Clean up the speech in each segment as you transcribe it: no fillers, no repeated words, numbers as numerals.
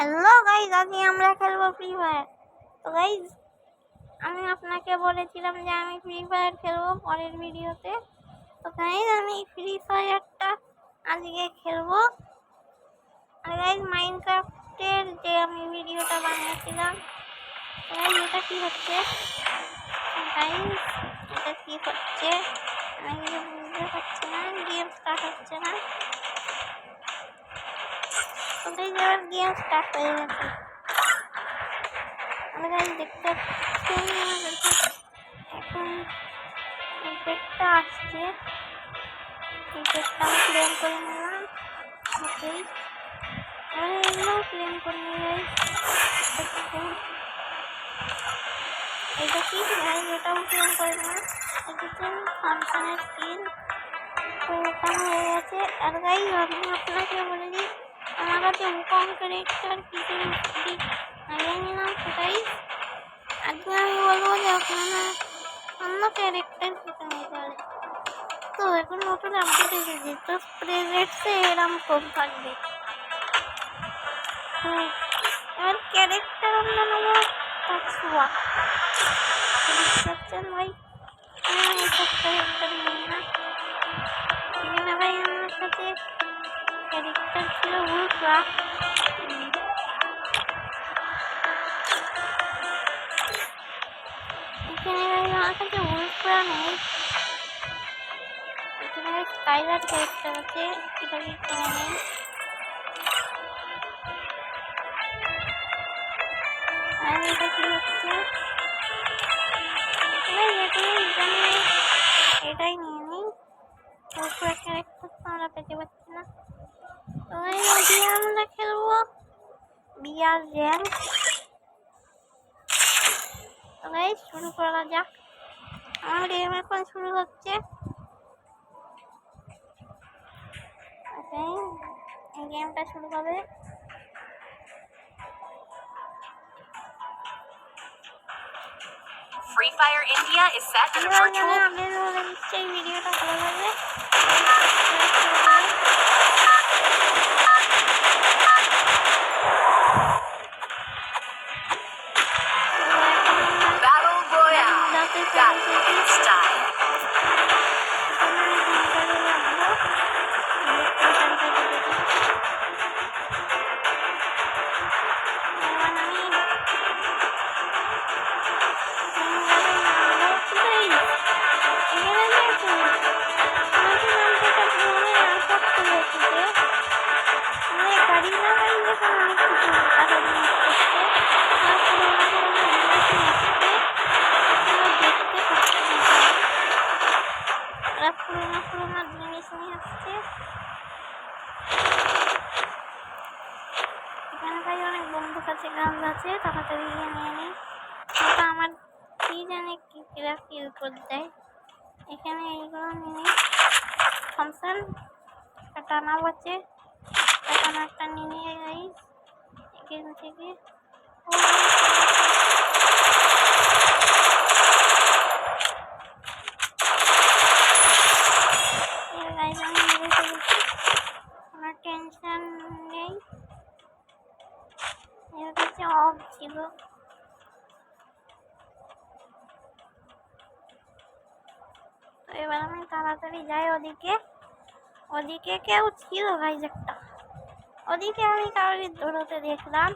Hello guys, আজকে আমরা খেলবো ফ্রি ফায়ার। তো গাইজ, আমি আপনাকে বলেছিলাম যে আমি ফ্রি ফায়ার খেলবো পরের ভিডিওতে। তো গাইজ, আমি ফ্রি ফায়ারটা আজকে খেলবো। আর গাইজ, মাইনক্রাফটের যে আমি ভিডিওটা বানিয়েছিলাম, গাইজ এটা কি হচ্ছে? গাইজ এটা কি হচ্ছে আমি কিছু বুঝতে পারছি না, গেম স্টার্ট হচ্ছে না। তো গাইজ, এবার গেম স্টার্ট হয়ে গেছে। দেখতে এখন পেটটা আসছে, এই পেটটা আমি ক্লেম করে নিলাম। ওকে, এবারে এগুলোও ক্লেম করে নিয়ে এটা কি গাইজ, এটাও ক্লেম করে নিলাম। এটা ফাংশনের স্কিন, তো এটা হয়ে গেছে। আর গাইজ, আমি আপনাকে বলে দিই, আমার কাছে উকং ক্যারেক্টার কিছু হারিয়ে নিলাম। তো গাইজ, আজকে আমি বলবো যে আপনারা অন্য ক্যারেক্টার খেতে পারে। তো এখন নতুন আপডেট এসেছে, তো প্রেজেন্টসে এরম কম থাকবে। তো এবার ক্যারেক্টার আমরা নেবো কাছুয়া। দেখছেন ভাই, এইসব ক্যারেক্টার নেই না। এখানে ভাই আমার কাছে ক্যারেক্টার ছিল উল্ট্রা। এখানে ভাই আমার কাছে উল্ট্রা নেই, এখানে স্কাইলার ক্যারেক্টার আছে, এটা কি কিনে নেই। আর এটা কি হচ্ছে, এটাই নিয়ে নিই। উল্ট্রা ক্যারেক্টার তো আমরা পেতে পারছি না। তো আমরা খেলবো বিয়ার র্যাঙ্ক। তো গাইস, শুরু করা যাক। আমার গেম এখন শুরু হচ্ছে। এই গেমটা শুরু হবে। Free Fire India is set in a virtual. আপনাদের নিশ্চয়ই ভিডিওটা ভালো লাগবে। Battle Royale. Battle style. পুরোনো জিনিস নিয়ে আসছে। এখানে ভাই অনেক বন্ধু কাছে গাছ আছে, তাড়াতাড়ি গিয়ে নিয়ে নিই। ওটা আমার কি জানে কি ফিল করে দেয়। এখানে এইগুলো নিয়ে নিই। থমসন কাটানা আছে, কাটানা একটা নিয়ে নিয়ে যাই এখান থেকে। কোনো টেনশন নেই, এর কাছে অফ ছিল। তো এবার আমি তাড়াতাড়ি যাই ওদিকে। ওদিকে কেউ ছিল গাইজ একটা, ওদিকে আমি কারোর দৌড়তে দেখলাম।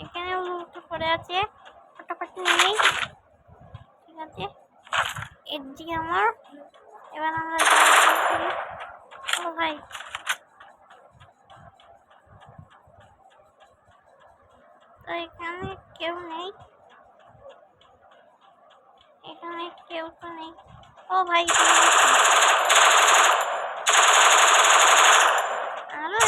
এখানে উল্টো পড়ে আছে, ফটাফট নেই। ঠিক আছে, এডজি আমার। এবার আমরা ও ভাই, তো এখানে কেউ নেই, এখানে কেউ তো নেই। ও ভাই, আরো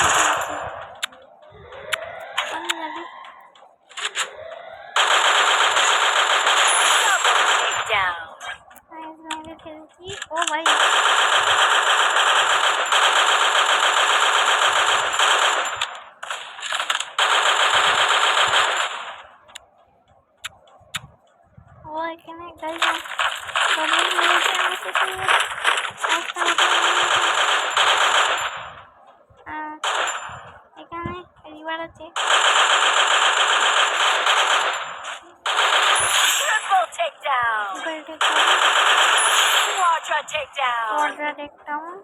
খেলছি। ও ভাই, ও এখানে গাইজ বাড়াচ্ছে। Triple takedown. Triple takedown, Quadra takedown. Quadra takedown.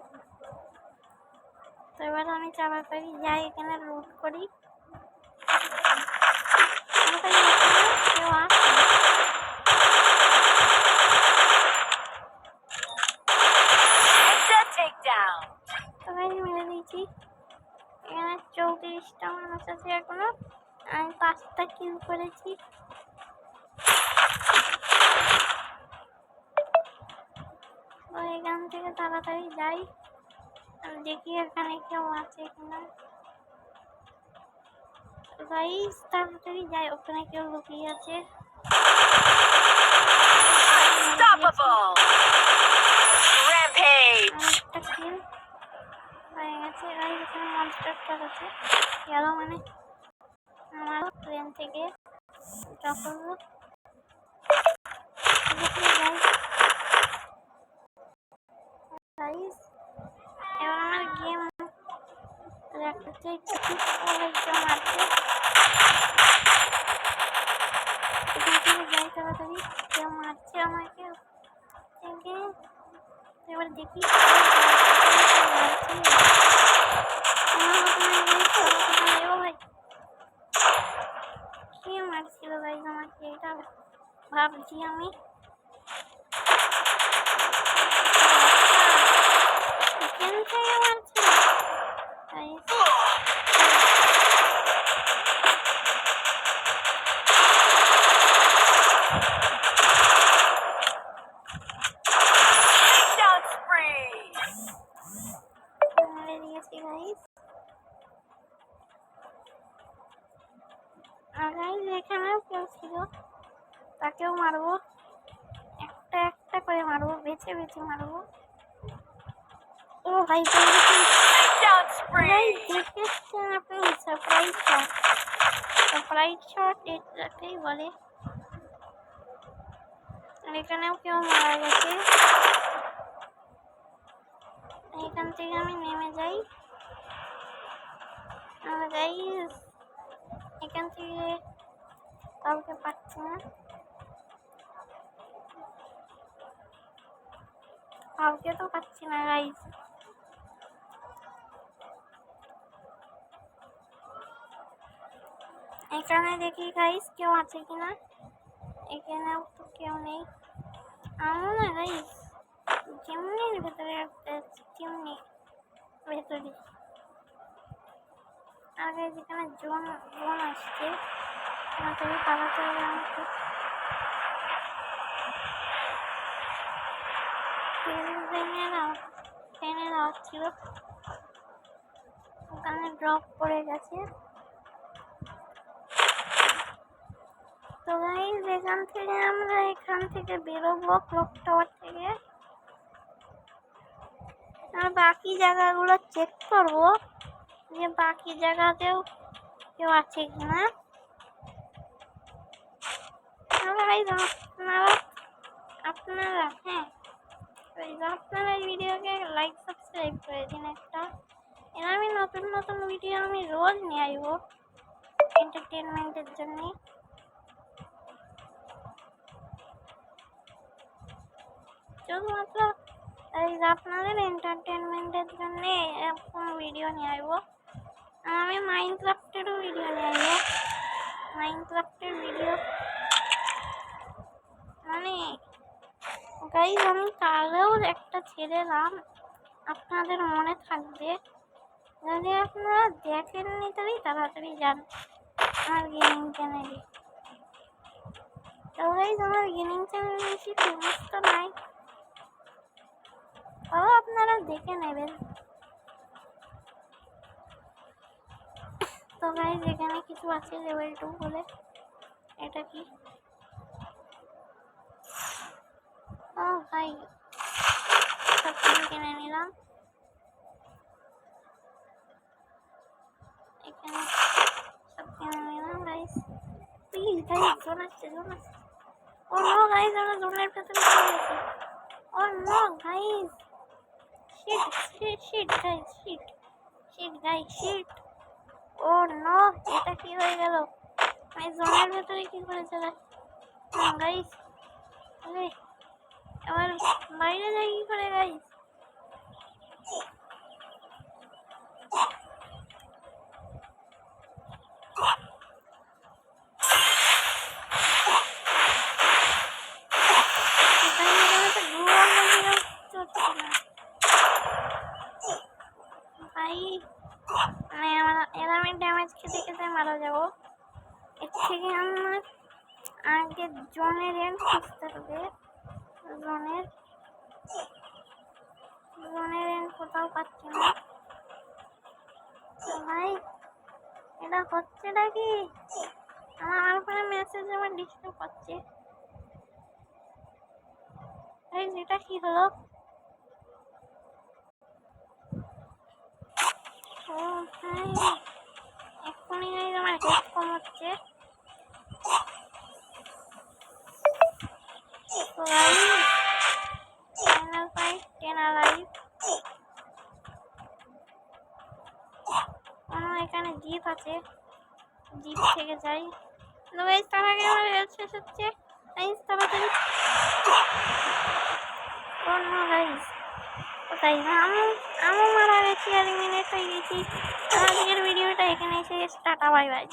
তো এবার আমি তাড়াতাড়ি যাই, এখানে লুট করি। তাড়াতাড়ি এখানে কেউ আসে না। Headset takedown. তো গাইজ মেরে দিয়েছি। এখানে 34টা মানুষ আছে এখনো, আমি 5টা কিল করেছি। তো এখান থেকে তাড়াতাড়ি যাই, আর দেখি এখানে কেউ আছে কিনা। গাইজ তাড়াতাড়ি যাই, ওখানে কেউ লুকিয়ে আছে। Unstoppable. Rampage. একটা কিল হয়ে গেছে। গাইজ এখানে মনস্টারটা আছে, গেল মানে আমার প্লেন থেকে ড্রপ করবো। গাইজ এবার আমার গেম দেখাচ্ছে, একজন আছে। এখান থেকে যাই তাড়াতাড়ি, কেউ মারছে আমাকে। এবার দেখি কে মারছিল গাইজ আমাকে, এটা ভাবছি আমি। এখান থেকে মারছিল গাইজ। Takedown spree. মেরে দিয়েছি গাইজ। আর গাইজ এখানেও কেউ ছিল, তাকেও মারবো। একটা একটা করে মারবো, বেছে বেছে মারবো। ও ভাই Takedown গাইজ spree. দেখেছেন আপনি সারপ্রাইজ শট? সারপ্রাইজ শট এটাকেই বলে। আর এখানেও কেউ মারা গেছে। এখান থেকে আমি নেমে যাই। আর গাইজ এখান থেকে কাউকে পাচ্ছি না, কাউকে তো পাচ্ছি না গাইজ। এখানে দেখি গাইজ কেউ আছে কিনা, এখানেও তো কেউ নেই। আমার না গাইজ চিমনির ভেতরে একটা চিমনি ভেতরে। আর গাইজ এখানে জোন জোন আসছে, তাড়াতাড়ি তাড়াতাড়ি আমাকে ট্রেনে যাওয়া ছিল, ওখানে ড্রপ পড়ে গেছে। তো গাইজ এখান থেকে আমরা এখান থেকে বেরোবো ক্লক টাওয়ার থেকে। আর বাকি জায়গাগুলো চেক করবো যে বাকি জায়গাতেও কেউ আছে কিনা। গাইজ আপনারা হ্যাঁ আপনারা এই ভিডিওকে লাইক সাবস্ক্রাইব করে দিন একটা। এর আমি নতুন নতুন ভিডিও আমি রোজ নিয়ে আসবো এন্টারটেনমেন্টের জন্যে। শুধুমাত্র এই আপনাদের এন্টারটেনমেন্টের জন্য এরকম ভিডিও নিয়ে আসবো। আর আমি মাইনক্রাফটেরও ভিডিও নিয়ে আসবো। মাইনক্রাফটের ভিডিও মানে গাইজ আমি কালেও একটা ছেড়েলাম, আপনাদের মনে থাকবে। যদি আপনারা দেখেননি তাহলে তাড়াতাড়ি যান আমার গেমিং চ্যানেলে। তো গাইজ আমার গেমিং চ্যানেল বেশি ফেমাস তো নাই, তাও আপনারা দেখে নেবেন। তো গাইজ এখানে কিছু আছে লেভেল 2 বলে। এটা কি? ও ভাই সব কিছু কিনে নিলাম। এখানে সব কিনে নিলাম গাইজ। প্লিজ গাইজ জোন আসছে, জোন আসছে। ও নো গাইজ আমরা জোনের ভেতরে চলে গেছি। Oh no guys, shit shit shit guys, shit shit guys, shit. Oh oh no, এটা কি হয়ে গেল? আমি জোনের ভেতরে কি করে চলে গাইস? আরে আবার বাইরে যাই কি করে গাইস? ভাই মানে এর আমি ড্যামেজ খেতে খেতে মারা যাবো। এর থেকে আমার আগে জোনের এন্ড খুঁজতে হবে। জোনের এন্ড কোথাও পাচ্ছি না ভাই। এটা হচ্ছে নাকি? আমার ফোনে মেসেজ আমার ডিস্টার্ব করছে। ভাই এটা কি হলো? ও ভাই এক্ষুনি আমার হেড কম হচ্ছে। তো গাইস ফাইনাল ফাইট 10 লাইভ। এখানে জিপ আছে, জিপ থেকে যাই। তো গাইস তার আগে আমার হেলথ শেষ হচ্ছে। গাইস তাড়াতাড়ি। ও নো গাইস, কোথায় আমি মারা গেছি, এলিমিনেট হয়ে গেছি। আজকের ভিডিওটা এখানে শেষ। Tata bye bye.